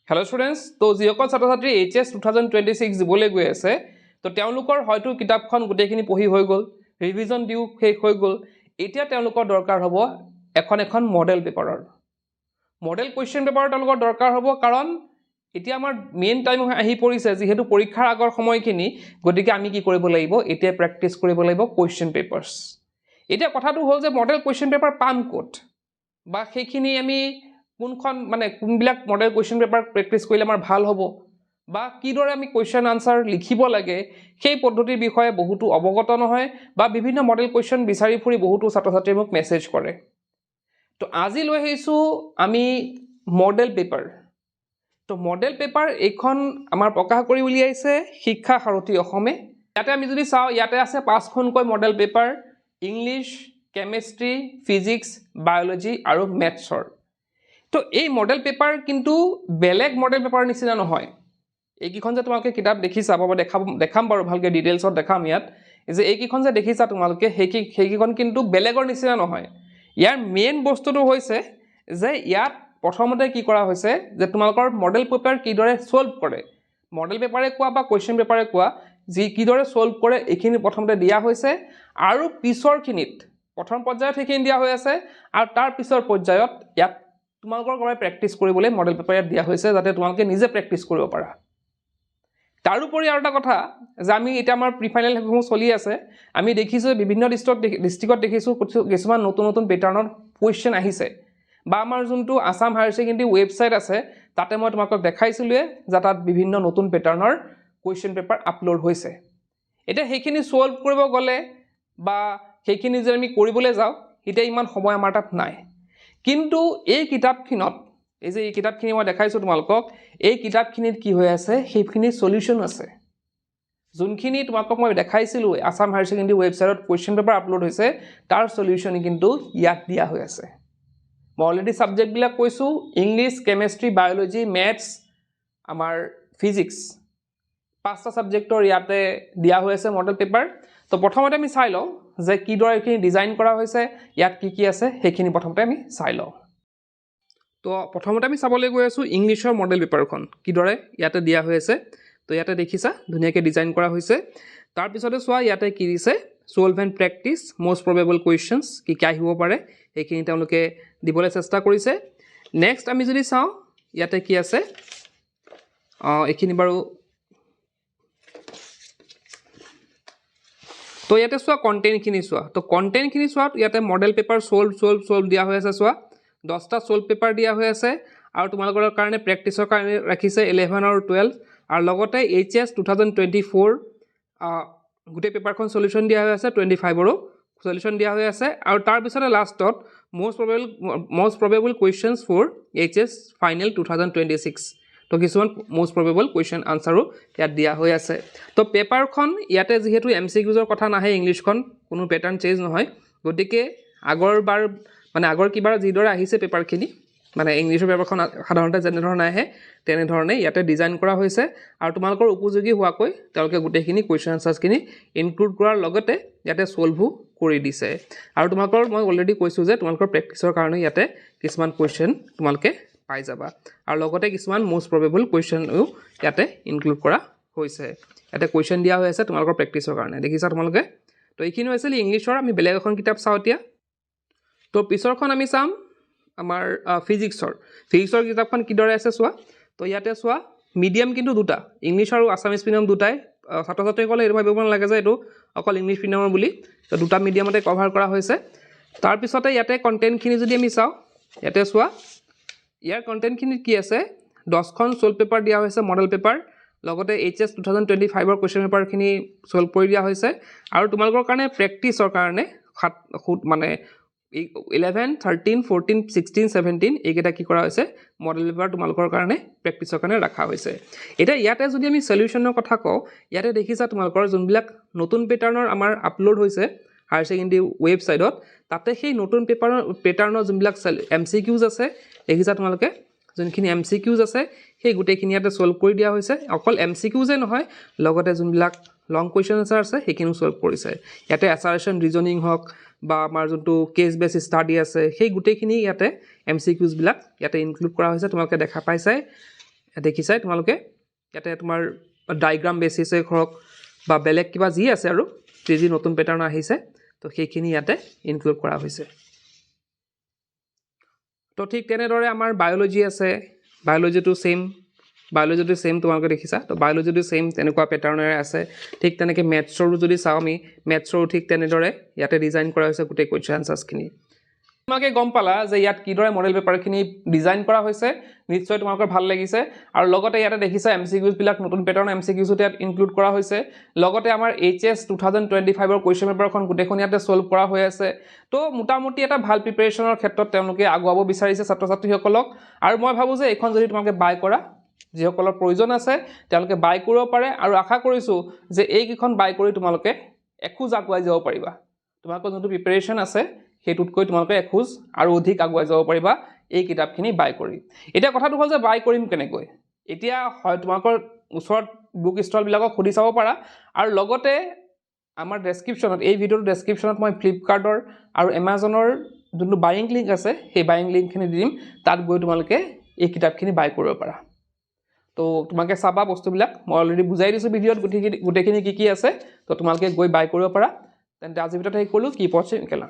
Hello students, তো যিসকল ছাত্ৰ ছাত্ৰী HS 2026 দিবলৈ গৈ আছে তো তেওঁলোকৰ হয়তো কিতাপখন গোটেইখিনি পঢ়ি হৈ গ'ল ৰিভিজন দিও শেষ হৈ গ'ল এতিয়া তেওঁলোকৰ দৰকাৰ হ'ব এখন মডেল পেপাৰৰ মডেল কোৱেশ্চন পেপাৰ তেওঁলোকৰ দৰকাৰ হ'ব কাৰণ এতিয়া আমাৰ মেইন টাইম আহি পৰিছে যেহেতু পৰীক্ষাৰ আগৰ সময়খিনি গতিকে আমি কি কৰিব লাগিব এতিয়া প্ৰেক্টিছ কৰিব লাগিব কোৱেশ্চন পেপাৰছ এতিয়া কথাটো হ'ল যে মডেল কোৱেশ্চন পেপাৰ পাম ক'ত বা সেইখিনি আমি কোনখন মানে কোনবিলাক মডেল কোৱেশ্চন পেপাৰ প্ৰেক্টিছ কৰিলে আমাৰ ভাল হ'ব বা কিদৰে আমি কোৱেশ্চন আনসাৰ লিখিব লাগে সেই পদ্ধতিৰ বিষয়ে বহুতো অৱগত নহয় বা বিভিন্ন মডেল কোৱেশ্চন বিচাৰি ফুৰি বহুতো ছাত্ৰ ছাত্ৰীয়ে মোক মেছেজ কৰে তো আজি লৈ আহিছো আমি মডেল পেপাৰ তো মডেল পেপাৰ এখন আমাৰ প্ৰকাশ কৰি উলিয়াইছে শিক্ষা সাৰথী অসমে ইয়াতে আমি যদি চাওঁ ইয়াতে আছে পাঁচখনকৈ model paper English chemistry physics biology আৰু মেথছৰ তো এই মডেল পেপাৰ কিন্তু বেলেগ মডেল পেপাৰ নিচিনা নহয় এইকিখন যে তোমালোকে কিতাপ দেখিছা বা দেখাম বাৰু ভালকৈ ডিটেইলছত দেখাম ইয়াত যে এইকিখন যে দেখিছা তোমালোকে সেইকিখন কিন্তু বেলেগৰ নিচিনা নহয় ইয়াৰ মেইন বস্তুটো হৈছে যে ইয়াত প্ৰথমতে কি কৰা হৈছে যে তোমালোকৰ মডেল পেপাৰ কিদৰে সলভ কৰে মডেল পেপাৰে কোৱা বা কোৱেশ্চন পেপাৰে কোৱা যি কিদৰে সলভ কৰে এইখিনি প্ৰথমতে দিয়া হৈছে আৰু পিছৰখিনিত প্ৰথম পৰ্যায়ত সেইখিনি দিয়া হৈ আছে আৰু তাৰ পিছৰ পৰ্যায়ত ইয়াত তোমালোকৰ কাৰণে প্ৰেক্টিছ কৰিবলৈ মডেল পেপাৰ ইয়াত দিয়া হৈছে যাতে তোমালোকে নিজে প্ৰেক্টিছ কৰিব পাৰা তাৰোপৰি আৰু এটা কথা যে আমি এতিয়া আমাৰ প্ৰি ফাইনেল হেবোৰ চলি আছে আমি দেখিছো বিভিন্ন ডিস্ট্ৰিক্টত দেখিছো কিছুমান নতুন পেটাৰ্নৰ কোৱেশ্চন আহিছে বা আমাৰ যোনটো আসাম হায়াৰ সেকেন্ডাৰী ৱেবসাইট আছে তাতে মই তোমাক দেখাইছিলোৱে যে তাত বিভিন্ন নতুন পেটাৰ্নৰ কোৱেশ্চন পেপাৰ আপলোড হৈছে এতিয়া সেইখিনি সলভ কৰিব গলে বা সেইখিনি যে আমি কৰিবলৈ যাওঁ এতিয়া ইমান সময় আমাৰ তাত নাই কিন্তু এই কিতাপখিনত এই যে এই কিতাপখিনি মই দেখাইছো তোমালোকক এই কিতাপখিনিত কি হৈ আছে সেইখিনি সলিউশন আছে যোনখিনি তোমালোকক মই দেখাইছিলো আসাম হায়াৰ সেকেন্ডাৰী ৱেবসাইটত কোৱেশ্চন পেপাৰ আপলোড হৈছে তাৰ সলিউশন কিন্তু ইয়াত দিয়া হৈ আছে মই অলৰেডি সাবজেক্ট বিলাক কৈছো ইংলিছ কেমিষ্ট্ৰি বায়োলজি মেথছ আমাৰ ফিজিক্স পাঁচটা সাবজেক্টৰ ইয়াতে দিয়া হৈ আছে মডেল পেপাৰ তো প্ৰথমতে আমি চাই লওঁ যে কিদৰে এইখিনি ডিজাইন কৰা হৈছে ইয়াত কি আছে সেইখিনি প্ৰথমতে আমি চাই লওঁ তো প্ৰথমতে আমি চাবলৈ গৈ আছো ইংলিছৰ মডেল পেপাৰখন কিদৰে ইয়াতে দিয়া হৈ আছে তো ইয়াতে দেখিছা ধুনীয়াকৈ ডিজাইন কৰা হৈছে তাৰ পিছতে চোৱা ইয়াতে কি দিছে solve and practice most probable questions কি আহিব পাৰে এইখিনি তেওঁলোকে দিবলৈ চেষ্টা কৰিছে নেক্সট আমি যদি চাওঁ ইয়াতে কি আছে এইখিনি বাৰু তো ইয়াতে চোৱা কন্টেন্টখিনি চোৱা তো কন্টেন্টখিনি চোৱা ইয়াতে মডেল পেপাৰ সলভ দিয়া হৈ আছে চোৱা 10টা সলভ পেপাৰ দিয়া হৈ আছে আৰু তোমালোকৰ কাৰণে প্ৰেক্টিছৰ কাৰণে ৰাখিছে 11 আৰু 12 আৰু লগতে HS 2024 গোটেই পেপাৰখন সলিউশন দিয়া হৈ আছে 25 ৰো সলিউশন দিয়া হৈ আছে আৰু তাৰ পিছতে লাষ্টত most probable questions for HS final 2026 তো কিছুমান most probable question answer ইয়াত দিয়া হৈ আছে তো পেপাৰখন ইয়াতে যেহেতু MCQৰ কথা নাহে ইংলিছখন কোনো প্যাটাৰ্ন চেঞ্জ নহয় গতিকে আগৰবাৰ মানে আগৰ কিবাৰ যিদৰে আহিছে পেপাৰখিনি মানে ইংলিছৰ পেপাৰখন সাধাৰণতে যেনে ধৰণে আহে তেনে ধৰণে ইয়াতে ডিজাইন কৰা হৈছে আৰু তোমালোকৰ উপযোগী হোৱাকৈ তেওঁলোকে গোটেইখিনি কোৱেশ্চন আনসাৰছখিনি ইনক্লুড কৰাৰ লগতে ইয়াতে সলভো কৰি দিছে আৰু তোমালোকৰ মই অলৰেডি কৈছো যে তোমালোকৰ প্ৰেক্টিছৰ কাৰণে ইয়াতে কিছুমান কোৱেশ্চন তোমালোকে পাই যাবা আৰু লগতে কিছুমান মোষ্ট প্ৰবেবল কোৱেশ্চনও ইয়াতে ইনক্লুড কৰা হৈছে ইয়াতে কোৱেশ্চন দিয়া হৈ আছে তোমালোকৰ প্ৰেক্টিছৰ কাৰণে দেখিছা তোমালোকে তো এইখিনি হৈছিল ইংলিছৰ আমি বেলেগ এখন কিতাপ চাওঁ এতিয়া তো পিছৰখন আমি চাম আমাৰ ফিজিক্সৰ কিতাপখন কিদৰে আছে চোৱা তো ইয়াতে চোৱা মিডিয়াম কিন্তু দুটা ইংলিছ আৰু আছামিজ মিডিয়াম দুটাই ছাত্ৰ ছাত্ৰীসকলে এইটো ভাবিব নালাগে যে এইটো অকল ইংলিছ মিডিয়ামৰ বুলি তো দুটা মিডিয়ামতে কভাৰ কৰা হৈছে তাৰ পিছতে ইয়াতে কন্টেন্টখিনি যদি আমি চাওঁ ইয়াতে চোৱা ইয়াৰ কন্টেন্টখিনি কি আছে 10খন সলভ পেপাৰ দিয়া হৈছে মডেল পেপাৰ লগতে HS 2025 ৰ কোৱেশ্চন পেপাৰখিনি সলভ কৰি দিয়া হৈছে আৰু তোমালোকৰ কাৰণে প্ৰেক্টিছৰ কাৰণে মানে 11 13 14 16 17 এইকেইটা কি কৰা হৈছে মডেল পেপাৰ তোমালোকৰ কাৰণে প্ৰেক্টিছৰ কাৰণে ৰাখা হৈছে এটা ইয়াতে যদি আমি সলিউশনৰ কথা কওঁ ইয়াতে দেখিছা তোমালোকৰ যোনবিলাক নতুন পেটাৰ্নৰ আমাৰ আপলোড হৈছে হায়াৰ সেকেন্ডাৰী ৱেবসাইটত তাতে সেই নতুন পেটাৰ্নৰ যোনবিলাক MCQs আছে দেখিছা তোমালোকে যোনখিনি MCQs আছে সেই গোটেইখিনি ইয়াতে সলভ কৰি দিয়া হৈছে অকল MCQs নহয় লগতে যোনবিলাক লং কোৱেশ্চন আনসাৰ আছে সেইখিনি সলভ কৰিছে ইয়াতে অ্যাসাৰ্শন ৰিজনিং হক বা আমাৰ যোনটো কেস বেস ষ্টাডি আছে সেই গোটেইখিনি ইয়াতে MCQs বিলাক ইয়াতে ইনক্লুড কৰা হৈছে তোমালোকে দেখা পাইছাই দেখিছাই তোমালোকে ইয়াতে তোমাৰ ডাইগ্ৰাম বেচিছে ধৰক বা বেলেগ কিবা যি আছে আৰু যি নতুন পেটাৰ্ণ আহিছে তো সেইখিনি ইয়াতে ইনক্লুড কৰা হৈছে তো ঠিক তেনেদৰে আমাৰ বায়'লজি আছে বায়'লজিটো সেম তোমালোকে দেখিছা তো বায়'লজিটো সেম তেনেকুৱা পেটাৰ্ণৰে আছে ঠিক তেনেকৈ মেথছৰো যদি চাওঁ আমি মেথছৰো ঠিক তেনেদৰে ইয়াতে ডিজাইন কৰা হৈছে গোটেই কুৱেশ্যন আনচাৰ্ছখিনি তোমালোকে গম পালা যে ইয়াত কিদৰে মডেল পেপাৰখিনি ডিজাইন কৰা হৈছে নিশ্চয় তোমালোকৰ ভাল লাগিছে আৰু লগতে ইয়াতে দেখিছা এমচিকিউজবিলাক নতুন পেটাৰ্ণ এমচিকিউজো ইয়াত ইনক্লুড কৰা হৈছে লগতে আমাৰ HS 2025ৰ কুৱেশ্যন পেপাৰখন গোটেইখন ইয়াতে ছল্ভ কৰা হৈ আছে তো মোটামুটি এটা ভাল প্ৰিপেৰেশ্যনৰ ক্ষেত্ৰত তেওঁলোকে আগুৱাব বিচাৰিছে ছাত্ৰ ছাত্ৰীসকলক আৰু মই ভাবোঁ যে এইখন যদি তোমালোকে বাই কৰা যিসকলৰ প্ৰয়োজন আছে তেওঁলোকে বাই কৰিব পাৰে আৰু আশা কৰিছোঁ যে এইকেইখন বাই কৰি তোমালোকে এখোজ আগুৱাই যাব পাৰিবা তোমালোকৰ যোনটো প্ৰিপেৰেশ্যন আছে সেইটোতকৈ তোমালোকে এখোজ আৰু অধিক আগুৱাই যাব পাৰিবা এই কিতাপখিনি বাই কৰি এতিয়া কথাটো হ'ল যে বাই কৰিম কেনেকৈ এতিয়া হয় তোমালোকৰ ওচৰত বুক ষ্টলবিলাকক সুধি চাব পাৰা আৰু লগতে আমাৰ ডেছক্ৰিপশ্যনত এই ভিডিঅ'ৰ ডেছক্ৰিপশ্যনত মই ফ্লিপকাৰ্টৰ আৰু এমাজনৰ যোনটো বাইং লিংক আছে সেই বাইং লিংকখিনি দি দিম তাত গৈ তোমালোকে এই কিতাপখিনি বাই কৰিব পাৰা তো তোমালোকে চাবা বস্তুবিলাক মই অলৰেডি বুজাই দিছোঁ ভিডিঅ'ত গোটেইখিনি কি আছে তো তোমালোকে গৈ বাই কৰিব পাৰা তেন্তে আজিৰ ভিডিঅ'ত সেই ক'লোঁ কি পঢ়িম কেলা